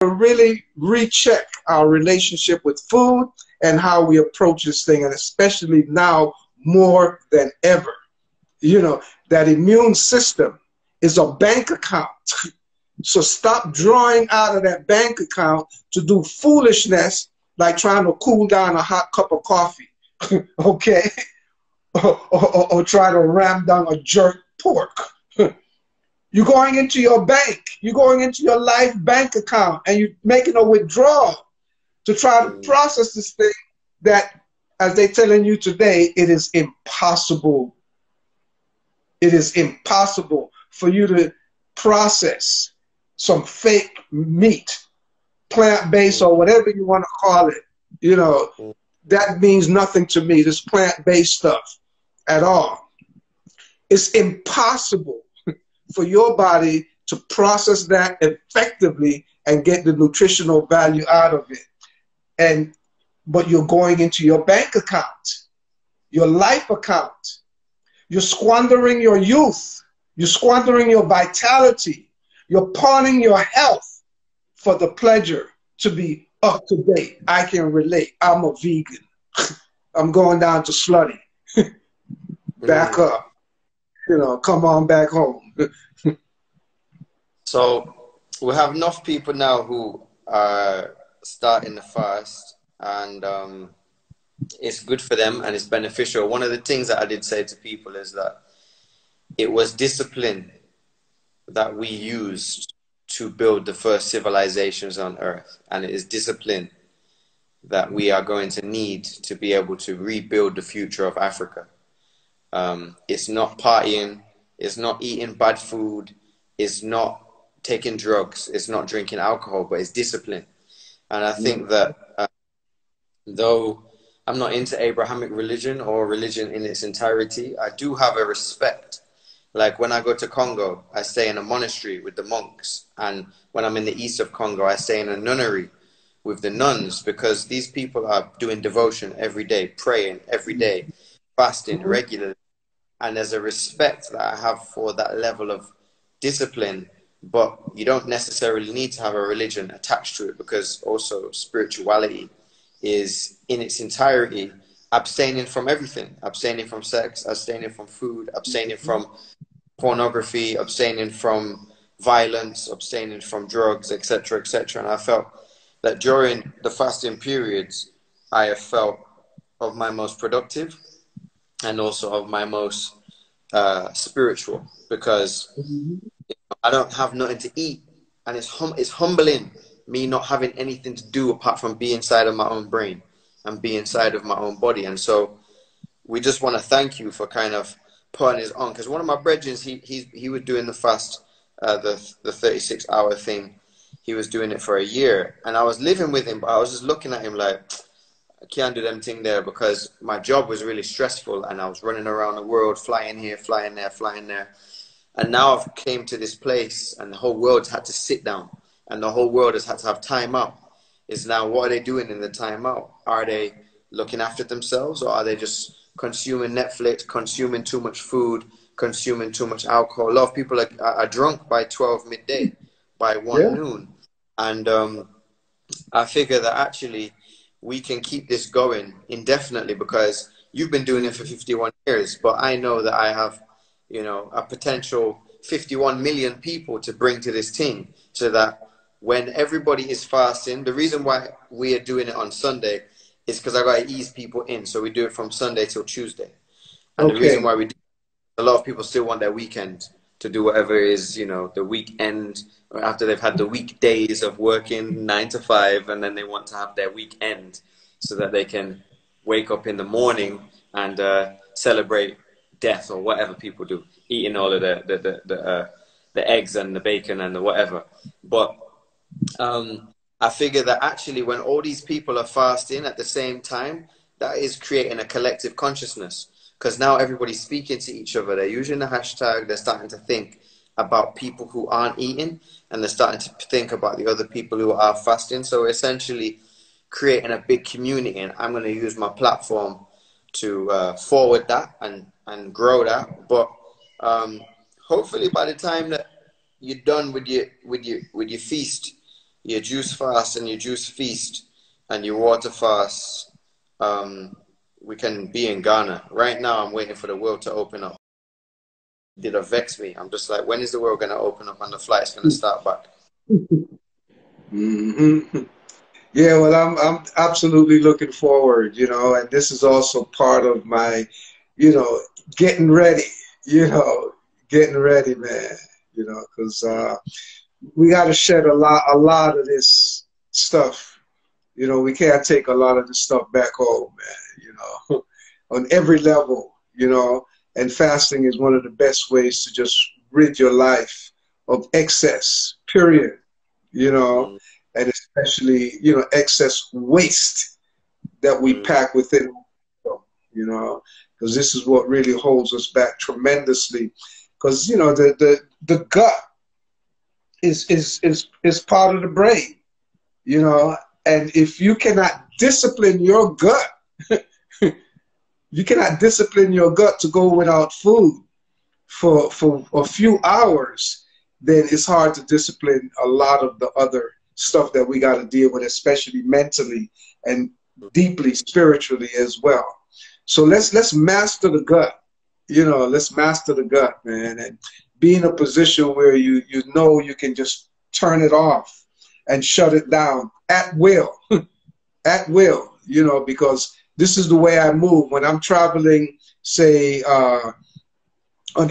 really recheck our relationship with food and how we approach this thing, and especially now more than ever. You know, that immune system is a bank account. So stop drawing out of that bank account to do foolishness like trying to cool down a hot cup of coffee, okay? Or try to ram down a jerk pork. You're going into your bank. You're going into your life bank account and you're making a withdrawal to try to process this thing that, as they're telling you today, it is impossible. It is impossible for you to process some fake meat, plant-based or whatever you want to call it. You know, that means nothing to me, this plant-based stuff at all. It's impossible for your body to process that effectively and get the nutritional value out of it. But you're going into your bank account, your life account. You're squandering your youth. You're squandering your vitality. You're pawning your health for the pleasure to be up to date. I can relate. I'm a vegan. I'm going down to slutty. Back up. You know, come on back home. So we have enough people now who are starting the fast, and it's good for them and it's beneficial. One of the things that I did say to people is that it was discipline that we used to build the first civilizations on Earth, and it is discipline that we are going to need to be able to rebuild the future of Africa. It's not partying, it's not eating bad food, it's not taking drugs, it's not drinking alcohol, but it's discipline. And I think that though I'm not into Abrahamic religion or religion in its entirety, I do have a respect. Like when I go to Congo, I stay in a monastery with the monks. And when I'm in the east of Congo, I stay in a nunnery with the nuns, because these people are doing devotion every day, praying every day, fasting regularly. And there's a respect that I have for that level of discipline. But you don't necessarily need to have a religion attached to it, because also spirituality is in its entirety abstaining from everything, abstaining from sex, abstaining from food, abstaining from pornography, abstaining from violence, abstaining from drugs, etc., etc. And I felt that during the fasting periods, I have felt of my most productive and also of my most spiritual, because I don't have nothing to eat, and it's humbling me not having anything to do apart from be inside of my own brain and be inside of my own body. And so we just want to thank you for kind of putting this on, because one of my brethren, he was doing the fast, the 36-hour thing. He was doing it for a year, and I was living with him, but I was just looking at him like, I can't do them thing there, because my job was really stressful and I was running around the world, flying here, flying there, flying there. And now I've came to this place and the whole world's had to sit down and the whole world has had to have time out. Is now, what are they doing in the time out? Are they looking after themselves, or are they just consuming Netflix, consuming too much food, consuming too much alcohol? A lot of people are drunk by 12 midday, by 1 noon. And I figure that actually we can keep this going indefinitely, because you've been doing it for 51 years, but I know that I have, you know, a potential 51 million people to bring to this thing, so that when everybody is fasting, the reason why we are doing it on Sunday is because I got to ease people in. So we do it from Sunday till Tuesday. And the reason why we do it, a lot of people still want their weekend to do whatever is, you know, the weekend, after they've had the weekdays of working 9 to 5, and then they want to have their weekend so that they can wake up in the morning and celebrate death or whatever people do, eating all of the eggs and the bacon and the whatever. But I figure that actually when all these people are fasting at the same time, that is creating a collective consciousness, because now everybody's speaking to each other. They're using the hashtag. They're starting to think about people who aren't eating, and they're starting to think about the other people who are fasting. So essentially creating a big community, and I'm going to use my platform to forward that and grow that. But hopefully by the time that you're done with your feast, your juice fast and your juice feast and your water fast, we can be in Ghana. Right now, I'm waiting for the world to open up. Did it vex me? I'm just like, when is the world going to open up and the flight's going to start back? Mm-hmm. Yeah, well, I'm absolutely looking forward, you know, and this is also part of my, you know, getting ready, you know, getting ready, man, you know, because we got to shed a lot of this stuff. You know, we can't take a lot of this stuff back home, man, you know, on every level, you know, and fasting is one of the best ways to just rid your life of excess, period, you know, and especially, you know, excess waste that we pack within, you know, because this is what really holds us back tremendously. Because, you know, the gut is part of the brain, you know, and if you cannot discipline your gut, you cannot discipline your gut to go without food for a few hours, then it's hard to discipline a lot of the other stuff that we got to deal with, especially mentally and deeply spiritually as well. So let's master the gut, you know, let's master the gut, man, and be in a position where you know you can just turn it off and shut it down at will, at will, you know, because this is the way I move when I'm traveling, say, on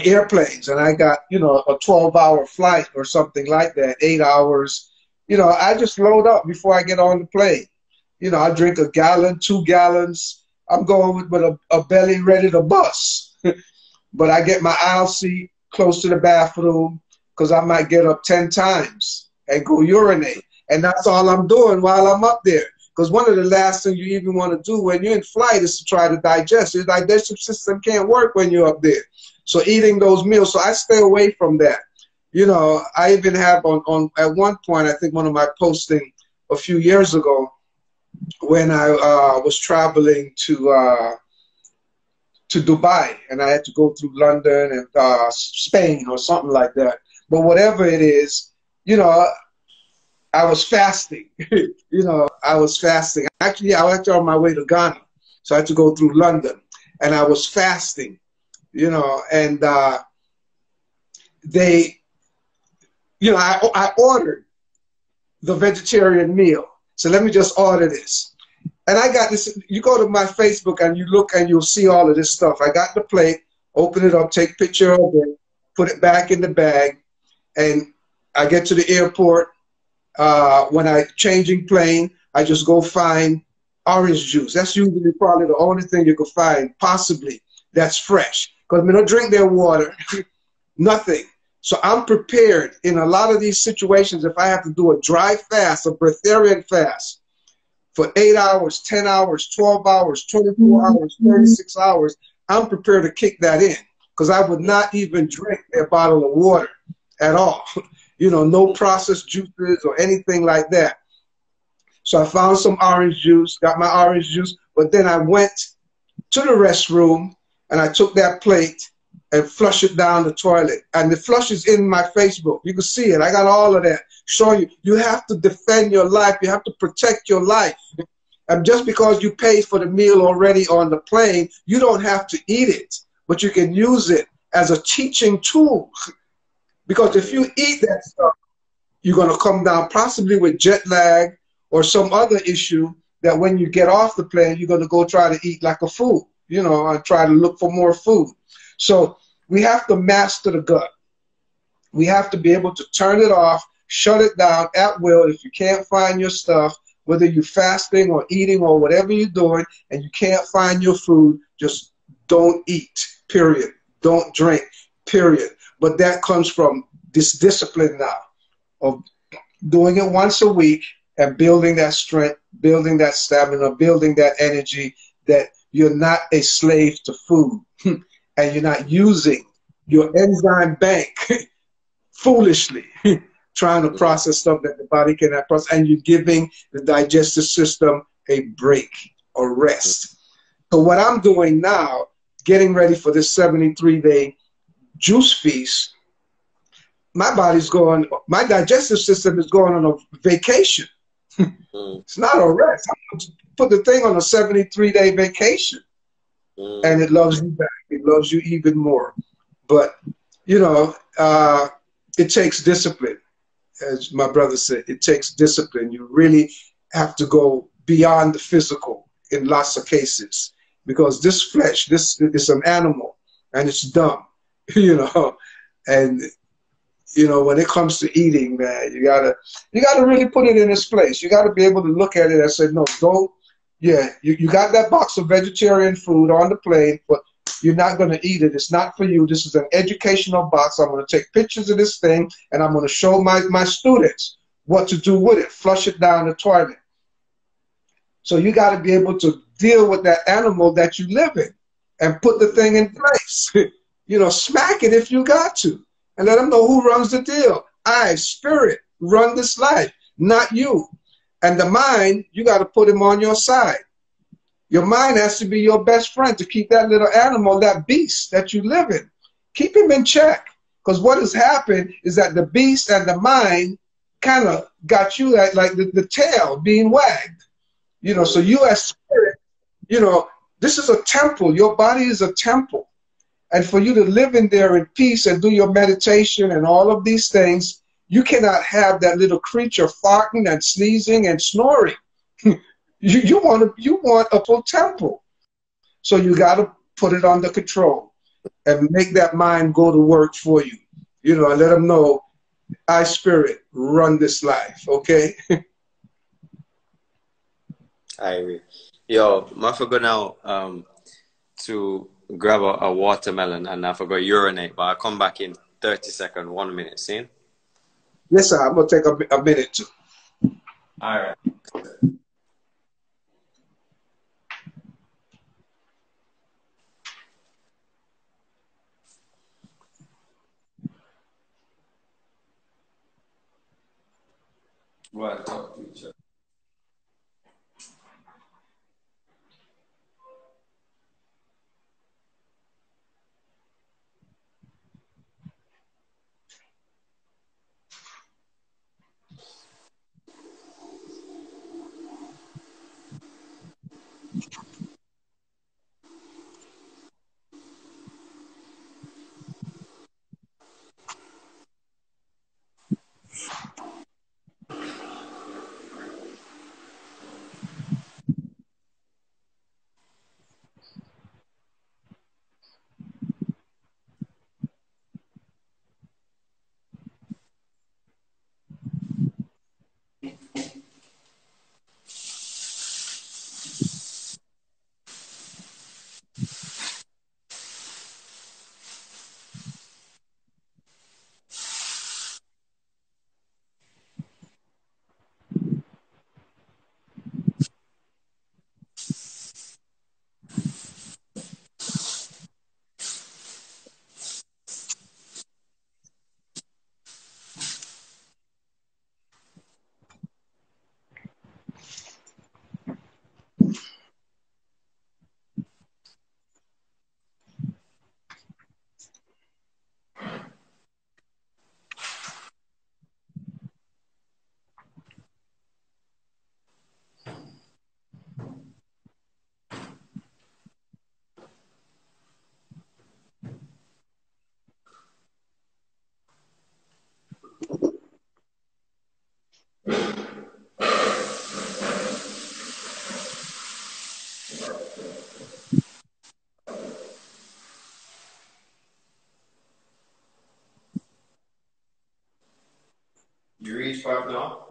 airplanes, and I got, you know, a 12-hour flight or something like that, 8 hours, you know, I just load up before I get on the plane. You know, I drink a gallon, 2 gallons. I'm going with a belly ready to bust. But I get my aisle seat close to the bathroom because I might get up 10 times and go urinate. And that's all I'm doing while I'm up there. Because one of the last things you even want to do when you're in flight is to try to digest. Your digestive system can't work when you're up there. So eating those meals, so I stay away from that. You know, I even have on at one point, I think one of my posting a few years ago, when I was traveling to Dubai, and I had to go through London and Spain or something like that. But whatever it is, you know, I was fasting. You know, I was fasting. Actually, I was actually on my way to Ghana, so I had to go through London, and I was fasting. You know, and they, you know, I ordered the vegetarian meal. So let me just order this. And I got this. You go to my Facebook and you look and you'll see all of this stuff. I got the plate, open it up, take a picture of it, put it back in the bag, and I get to the airport. When I changing plane, I just go find orange juice. That's usually probably the only thing you can find, possibly, that's fresh. Because we don't drink their water, nothing. So I'm prepared in a lot of these situations. If I have to do a dry fast, a breatharian fast for 8 hours, 10 hours, 12 hours, 24 hours, 36 hours, I'm prepared to kick that in because I would not even drink their bottle of water at all. You know, no processed juices or anything like that. So I found some orange juice, got my orange juice, but then I went to the restroom and I took that plate and flushed it down the toilet. And the flush is in my Facebook. You can see it. I got all of that showing you. You have to defend your life. You have to protect your life. And just because you paid for the meal already on the plane, you don't have to eat it. But you can use it as a teaching tool. Because if you eat that stuff, you're going to come down possibly with jet lag or some other issue that when you get off the plane, you're going to go try to eat like a fool, you know, and try to look for more food. So we have to master the gut. We have to be able to turn it off, shut it down at will. If you can't find your stuff, whether you're fasting or eating or whatever you're doing, and you can't find your food, just don't eat, period. Don't drink, period. But that comes from this discipline now of doing it once a week and building that strength, building that stamina, building that energy, that you're not a slave to food and you're not using your enzyme bank foolishly trying to process stuff that the body cannot process, and you're giving the digestive system a break or rest. So what I'm doing now, getting ready for this 73-day juice feast, my body's going, my digestive system is going on a vacation. It's not a rest. I'm going to put the thing on a 73-day vacation. And it loves you back. It loves you even more. But, you know, it takes discipline. As my brother said, it takes discipline. You really have to go beyond the physical in lots of cases, because this flesh, this is an animal, and it's dumb, you know. And you know, when it comes to eating, man, you gotta really put it in its place. You gotta be able to look at it and say, no, don't. Yeah, you got that box of vegetarian food on the plate, but you're not going to eat it. It's not for you. This is an educational box. I'm going to take pictures of this thing, and I'm going to show my students what to do with it. Flush it down the toilet. So you got to be able to deal with that animal that you live in and put the thing in place. You know, smack it if you got to, and let them know who runs the deal. I, spirit, run this life, not you. And the mind, you got to put him on your side. Your mind has to be your best friend to keep that little animal, that beast that you live in. Keep him in check. Because what has happened is that the beast and the mind kind of got you like the tail being wagged. You know, so you as spirit, you know, this is a temple. Your body is a temple. And for you to live in there in peace and do your meditation and all of these things, you cannot have that little creature farting and sneezing and snoring. You want a full temple. So you got to put it under control and make that mind go to work for you. You know, and let them know, I, spirit, run this life, okay? I agree. Yo, I forgot now to grab a watermelon, and I forgot urinate, but I'll come back in 30 seconds, 1 minute, see? Yes, sir. I'm going to take a minute too. All right. Well, talk to each other. You reach 5 now?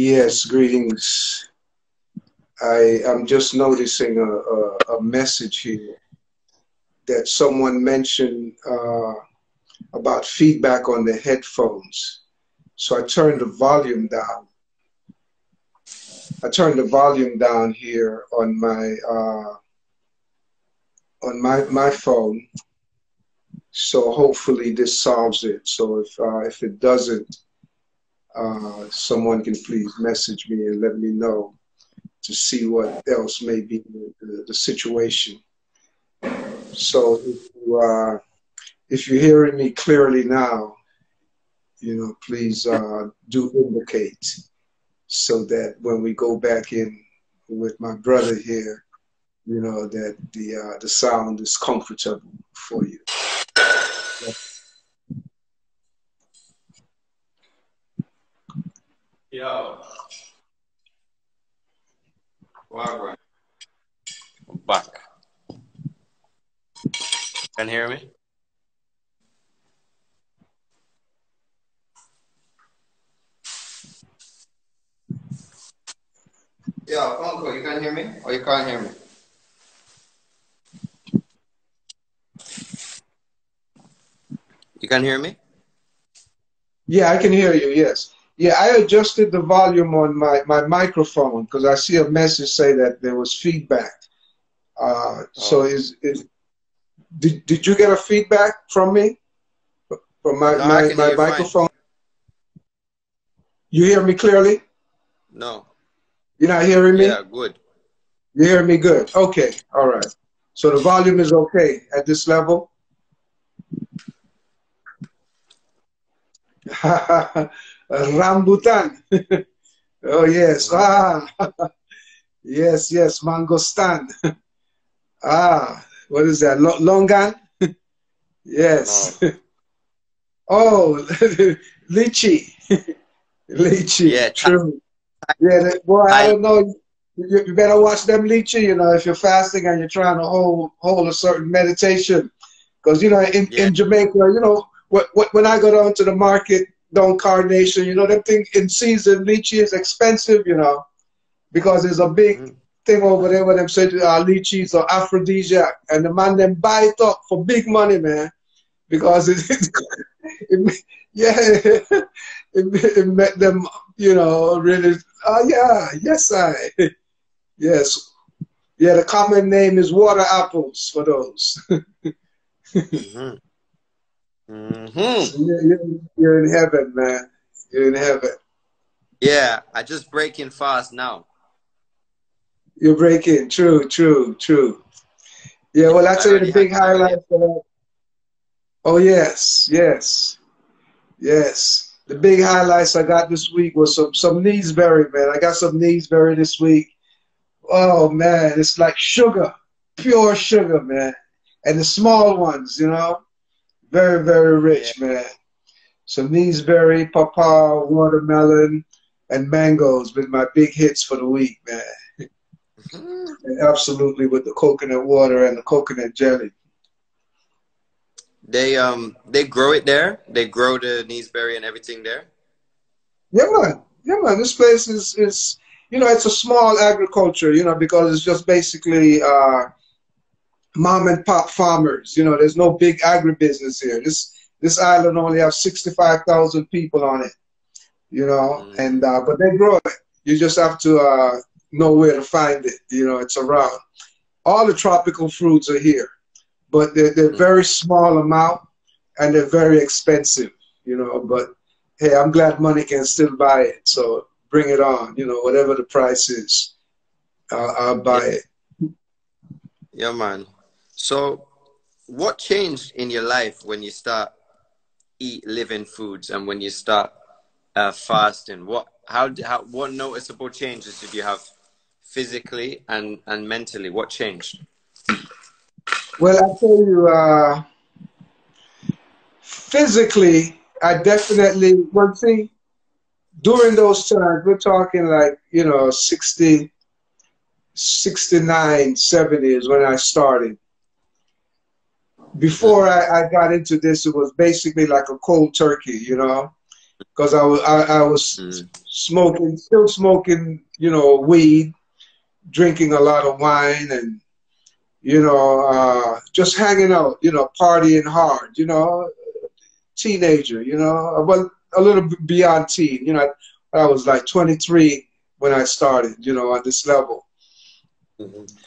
Yes, greetings. I'm just noticing a message here that someone mentioned about feedback on the headphones. So I turned the volume down. I turned the volume down here on my phone. So hopefully this solves it. So if it doesn't, someone can please message me and let me know to see what else may be the situation. So if you're hearing me clearly now, please do indicate so that when we go back in with my brother here, that the sound is comfortable for you. Yo. Wow, I'm back. Can you hear me? Yeah, Uncle, you can hear me? Or you can't hear me? You can hear me? Yeah, I can hear you, yes. Yeah, I adjusted the volume on my microphone because I see a message say that there was feedback. So did you get a feedback from me? From No, I can hear my you microphone? fine. You hear me clearly? No. You're not hearing me? Yeah, good. You hear me good? Okay, all right. So the volume is okay at this level? Rambutan. Oh, yes. Yes, yes. Mangostan. What is that? Longan? Yes. No. Oh, lychee. Lychee. Yeah, True. Yeah, boy, I Thai. don't know. You better watch them lychee, if you're fasting and you're trying to hold a certain meditation. Because, Yeah. in Jamaica, when I go down to the market, down Carnation, them things in season, lychee is expensive, because there's a big thing over there where them say lychees are aphrodisiac. And the man them buy it up for big money, man. Because it met them, really. Oh, yeah, yes, yes. Yeah, the common name is water apples for those. So you're in heaven, man. You're in heaven. Yeah, I just breaking fast now. You're breaking. True, true, true. Yeah, Yeah, well, I I tell you the already had big it already. highlight for that. Oh, yes, yes, yes. The big highlights I got this week was some Neesberry, man. I got some Neesberry this week. Oh, man, it's like sugar, pure sugar, man. And the small ones, very, very Yeah. rich, man. Some Neesberry, papaya, watermelon, and mangoes been my big hits for the week, man. And absolutely with the coconut water and the coconut jelly. They grow it there. They grow the Neesberry and everything there. Yeah, man. Yeah, man. This place is it's a small agriculture, because it's just basically mom and pop farmers. There's no big agribusiness here. This island only has 65,000 people on it. And but they grow it. You just have to know where to find it. It's around. All the tropical fruits are here, but they're very small amount and they're very expensive. But hey, I'm glad money can still buy it. So bring it on. Whatever the price is, I'll buy Yeah. it. Yeah, man. So, what changed in your life when you start eat living foods and when you start fasting? What noticeable changes did you have physically and mentally? What changed? Well, I tell you, physically, I definitely one thing during those times. We're talking like 60, 69, 70 is when I started. Before I got into this, it was basically like a cold turkey, because I was smoking, still smoking, you know, weed, drinking a lot of wine, and you know, just hanging out, you know, partying hard, you know, teenager, you know, well, a little bit beyond teen, you know. I was like 23 when I started, you know, on this level.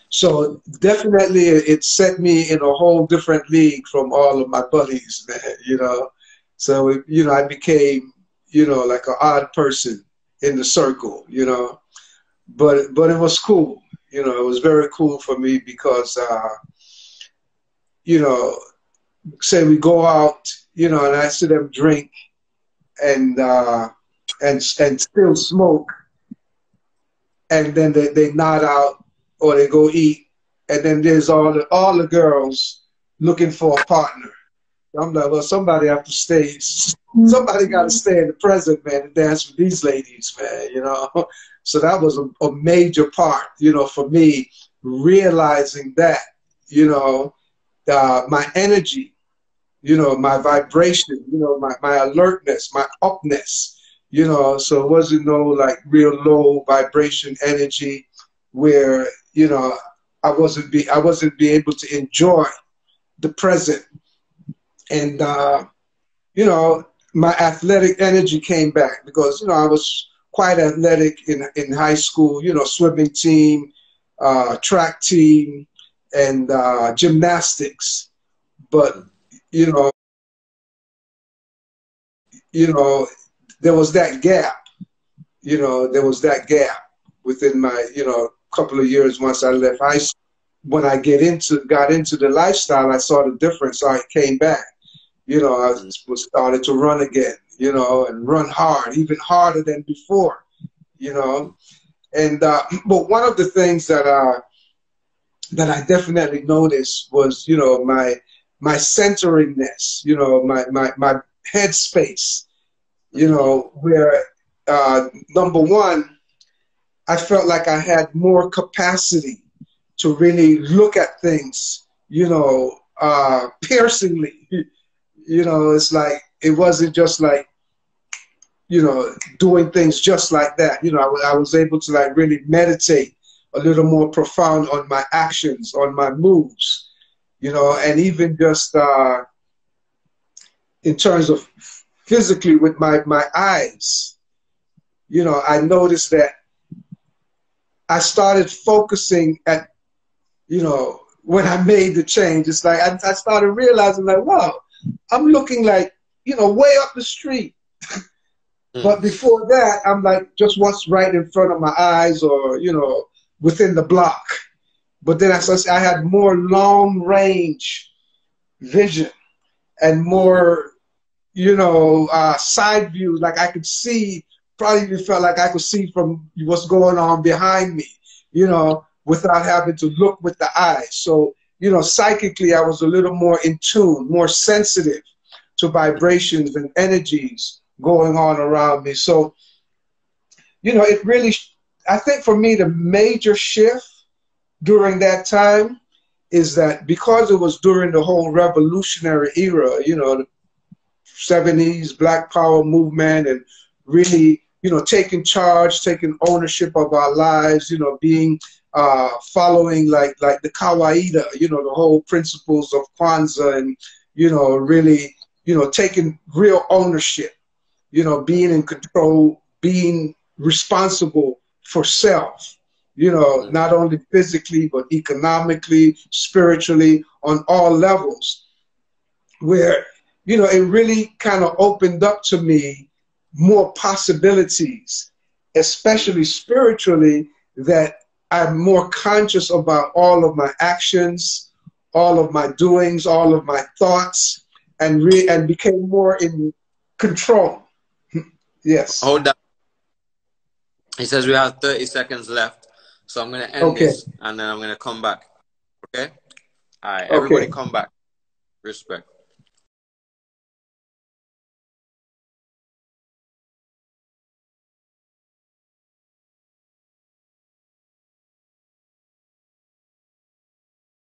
So definitely it set me in a whole different league from all of my buddies, man, you know. So, you know, I became, you know, like an odd person in the circle, you know. But it was cool, you know, it was very cool for me because, you know, say we go out, you know, and I see them drink and still smoke, and then they nod out or they go eat, and then there's all the girls looking for a partner. I'm like, well, somebody have to stay. Somebody got to stay in the present, man, and dance with these ladies, man. You know, so that was a major part, you know, for me realizing that, you know, my energy, you know, my vibration, you know, my alertness, my upness, you know. So it wasn't no like real low vibration energy where, you know, I wasn't be able to enjoy the present. And, you know, my athletic energy came back because, you know, I was quite athletic in high school, you know, swimming team, track team, and gymnastics. But, you know, there was that gap, you know, there was that gap within my, you know, couple of years once I left high school. When I got into the lifestyle, I saw the difference. So I came back. You know, I started to run again, you know, and run hard, even harder than before, you know. And but one of the things that I definitely noticed was, you know, my centeringness, you know, my headspace, you know, where number one, I felt like I had more capacity to really look at things, you know, piercingly. You know, it's like, it wasn't just like, you know, doing things just like that. You know, I was able to like really meditate a little more profound on my actions, on my moves, you know, and even just in terms of physically with my eyes, you know, I noticed that I started focusing at, you know, when I made the change, it's like I started realizing like, wow, I'm looking like, you know, way up the street. But before that, I'm like, just what's right in front of my eyes or, you know, within the block. But then I had more long range vision and more, you know, side views. Like I could see, probably even felt like I could see from what's going on behind me, you know, without having to look with the eyes. So, you know, psychically, I was a little more in tune, more sensitive to vibrations and energies going on around me. So, you know, it really, I think for me, the major shift during that time is that because it was during the whole revolutionary era, you know, the 70s Black Power movement, and really, you know, taking charge, taking ownership of our lives, you know, being following like the kawaida, you know, the whole principles of Kwanzaa, and, you know, really, you know, taking real ownership, you know, being in control, being responsible for self, you know, not only physically, but economically, spiritually, on all levels, where, you know, it really kind of opened up to me more possibilities, especially spiritually, that I'm more conscious about all of my actions, all of my doings, all of my thoughts, and became more in control. Yes. Hold on. He says we have 30 seconds left, so I'm going to end this, and then I'm going to come back. Okay? All right, everybody come back. Respect.